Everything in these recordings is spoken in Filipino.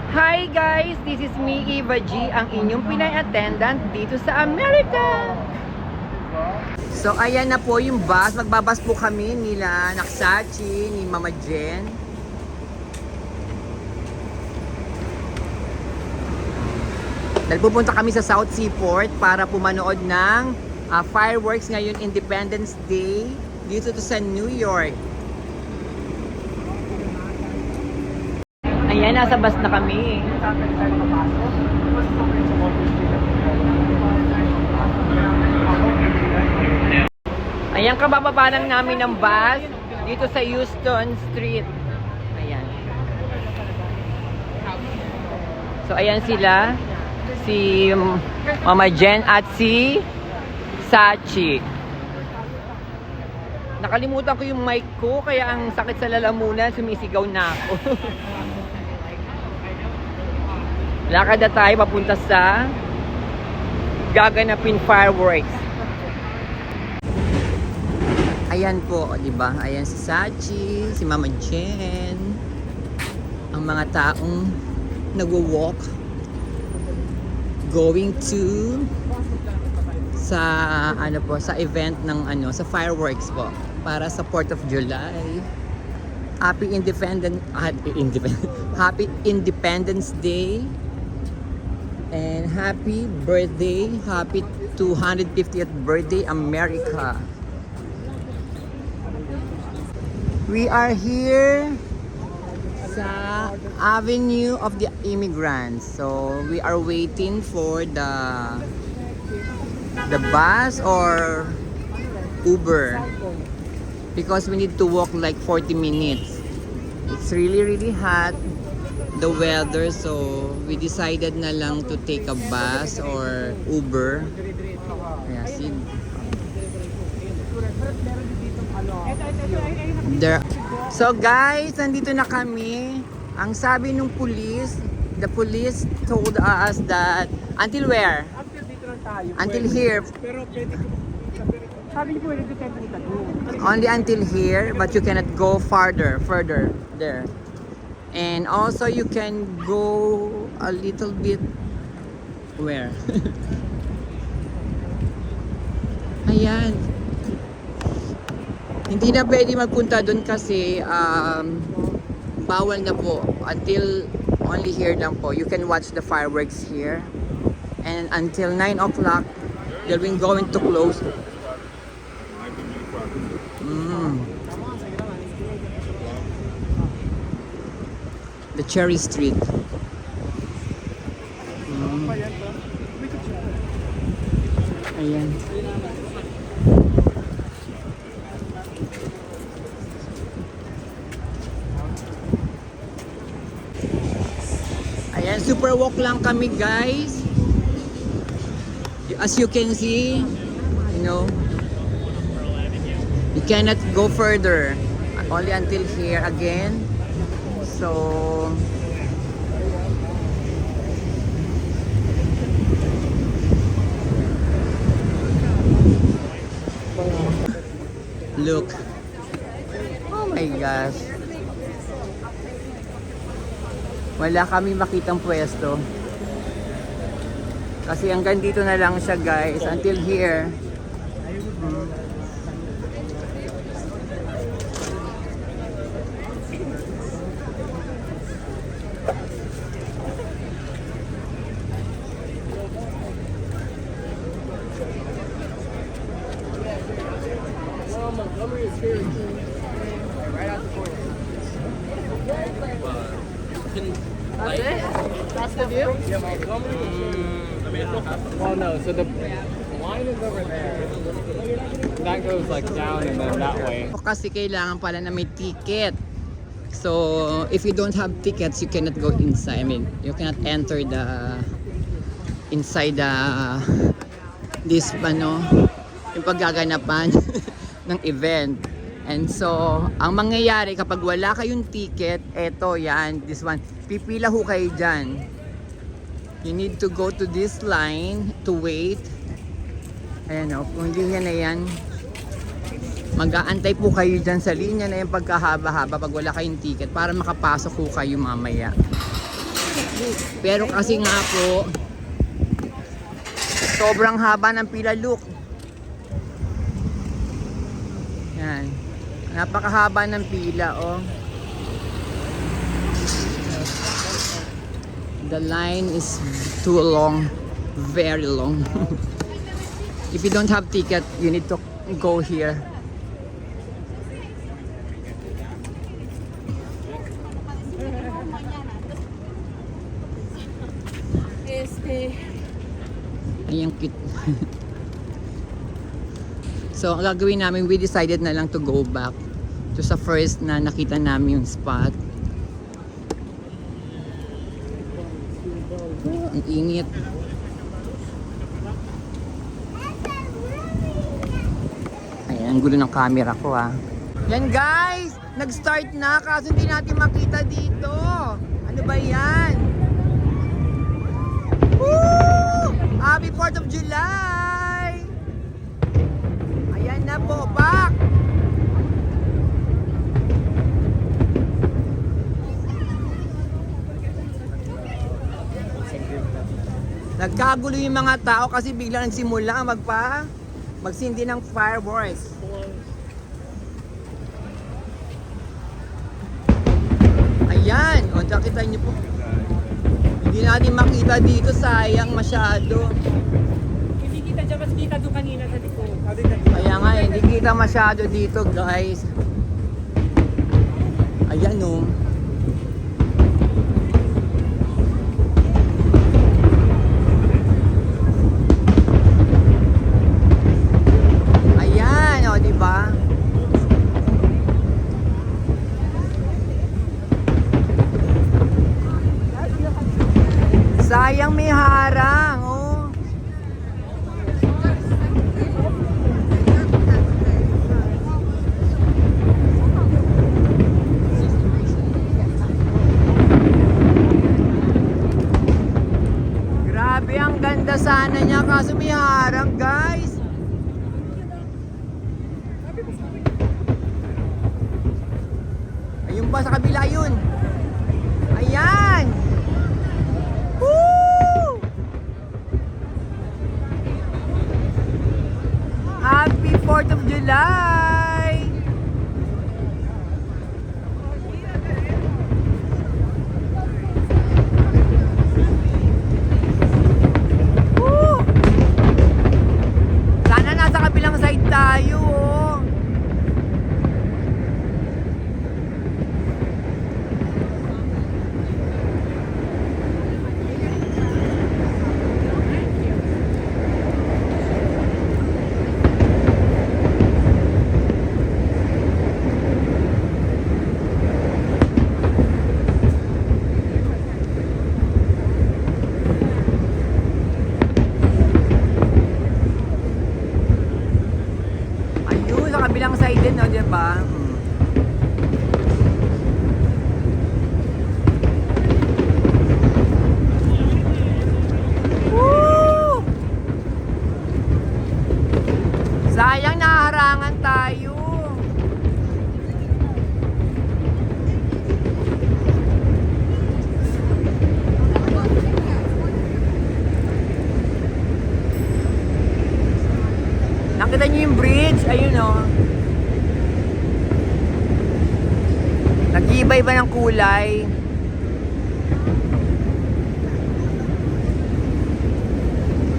Hi guys, this is me, Eva G, ang inyong Pinay attendant dito sa America. So ayan na po yung bus, magbabas po kami nila Naksachi, ni Mama Jen. Dahil pupunta kami sa South Seaport para pumanood ng fireworks ngayon Independence Day dito to sa New York. Ayan, nasa bus na kami. Ayan, kabababa lang namin ng bus dito sa Houston Street. Ayan. So, ayan sila. Si Mama Jen at si Sachi. Nakalimutan ko yung mic ko, kaya ang sakit sa lalamunan, sumisigaw na ako. Lakad na tayo papunta sa gaganapin fireworks. Ayan po, di ba? Ayan si Sachi, si Mama Jen, ang mga taong nagwo-walk going to sa sa event ng sa fireworks po para sa 4th of July. Happy Independence Day. And happy birthday, happy 250th birthday, America. We are here sa Avenue of the Immigrants. So we are waiting for the bus or Uber because we need to walk like 40 minutes. It's really hot, the weather, so we decided na lang to take a bus or Uber. Ayan, see? There. So guys, nandito na kami. Ang sabi nung police, the police told us that until where? Until here. Pero pwede ko, sabi niyo po, pwede tayo punta doon. Only until here, but you cannot go further there. And also you can go a little bit where? Ayan. Hindi na pwede magpunta doon kasi bawal na po. Until only here lang po. You can watch the fireworks here. And until 9 o'clock, they'll be going to close. The Cherry Street. Ayan. Ayan, super walk lang kami guys. As you can see, you cannot go further. Only until here again. So look. Oh my gosh. Wala kami makitang pwesto. Kasi hanggang dito na lang siya guys. Until here. Montgomery is here too. Right out the corner. That's it? That's the view? Yeah, Montgomery is here. Oh no, so the line is over there. That goes like down and then that way. Kasi kailangan pala na may ticket. So, if you don't have tickets, you cannot go inside. I mean, you cannot enter inside this yung paggaganapan ng event. And so, ang mangyayari kapag wala kayong ticket, eto yan, this one, pipila ho kayo dyan. You need to go to this line to wait. Ayan o, kung linya na yan, mag-aantay po kayo dyan sa linya na yung pagkahaba-haba pag wala kayong ticket para makapasok po kayo mamaya. Pero kasi nga po, sobrang haba ng pila, look. Yan. Napakahaba ng pila, oh. The line is too long. Very long. If you don't have ticket, you need to go here. Ayan, cute. So, ang gagawin namin, we decided na lang to go back to sa first na nakita namin yung spot. Ang init. Ayan, ang gulo ng camera ko, ah. Yan guys! Nag-start na kaso hindi natin makita dito. Ano ba yan? Woo! Happy 4th of July! Ayan na po, back! Nagkagulo yung mga tao kasi biglang nagsimula magsindi ng fireworks. Ayan, o nakita niyo po. Hindi natin makita dito, sayang masyado. Hindi kita dyan, mas kita doon kanina sa likod. Kaya nga, hindi kita masyado dito, guys. Ayan, o. Ayan, o, diba? Sayang may harang, oh. Grabe, ang ganda sana niya kaso may harang, guys. Ayun ba sa kabila yun? Ayan! Woo! Happy 4th of July! Woo! Sana nasa kabilang side tayo, oh. Ayun, sa kabilang side din, no, diba? Woo! Sayang naharangan tayo. Nakita niyo yung bridge? Ayun, oh. Nag-iiba-iba ng kulay.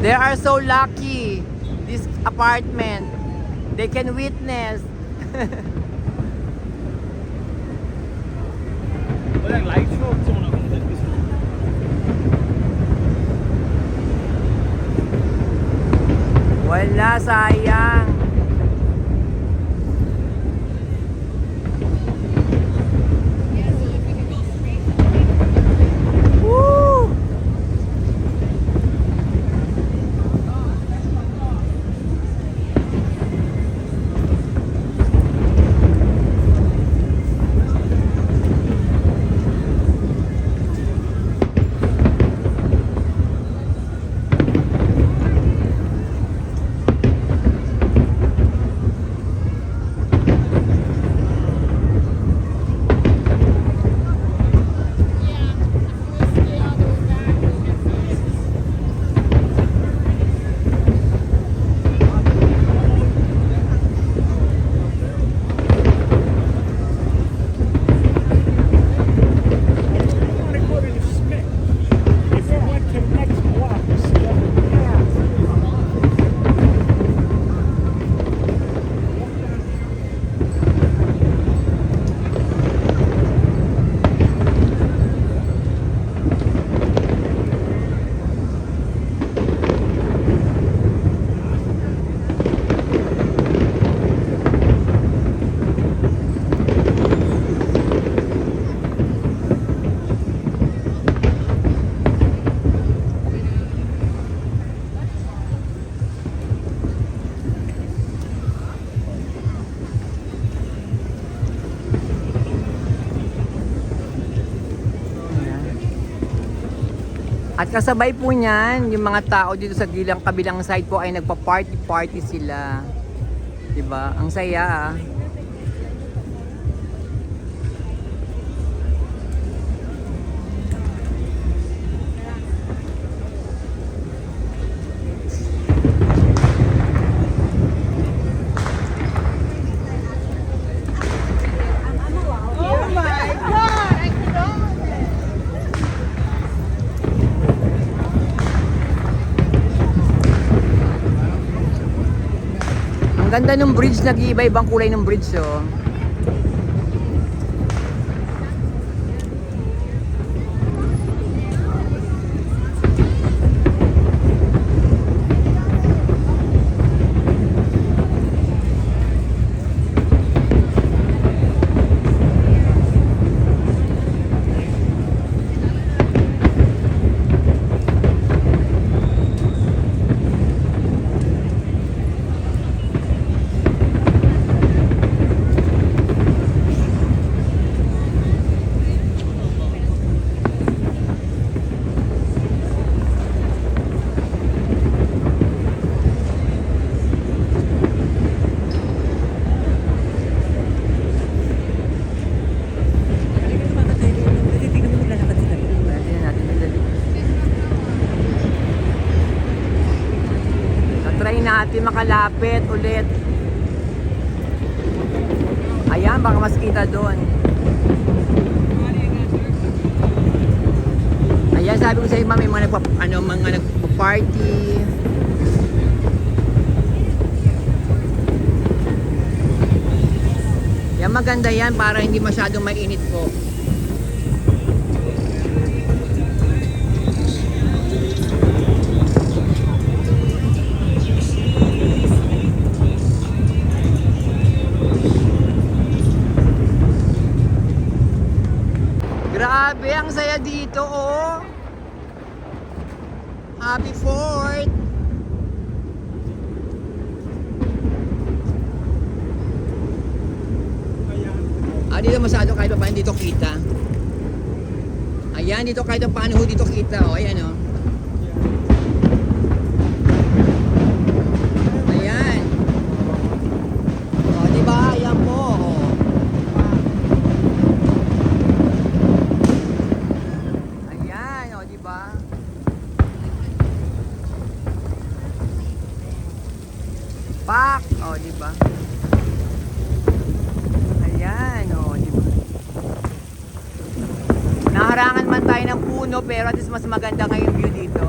They are so lucky, this apartment. They can witness. Walang light show. Wala, sayang. Woo! At kasabay po niyan, yung mga tao dito sa kabilang side po ay nagpa-party sila. 'Di ba? Ang saya. Ang ganda ng bridge, nag-iiba-ibang kulay ng bridge, oh. Try natin makalapit ulit. Ayan, baka mas kita doon. Ayan, sabi ko sa iba, may mga nagpa-party. Yan, maganda yan para hindi masyadong mainit po. Grabe, ang saya dito, oh. Happy 4th. Dito masyado kahit pa paano dito kita. Ayan, dito kahit pa paano dito kita, oh. Ayan, oh. Ayan. Oh, diba? Ayan po, oh. Pak! O, di ba? Ayan, o, di ba? Naharangan man tayo ng puno, pero at least mas maganda ngayong view dito.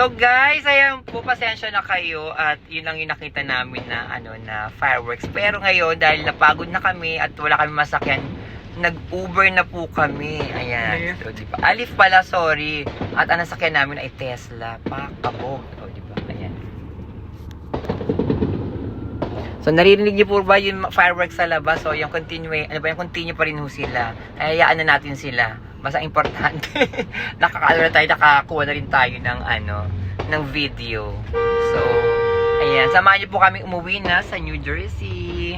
So guys, ayan po, pasensya na kayo at yun lang yung nakita namin na na fireworks. Pero ngayon dahil napagod na kami at wala kami masakyan, nag-Uber na po kami. Ayan. So, diba? Alif pala, sorry. At ang nasakyan namin ay Tesla. Pakabog. O, diba? Ayan. So, naririnig niyo po ba yung fireworks sa labas? So, yung continue pa rin ho sila. Hayaan na natin sila. Basta importante. Nakakuha na rin tayo ng video. So, ayan. Samahan niyo po kami umuwi na sa New Jersey.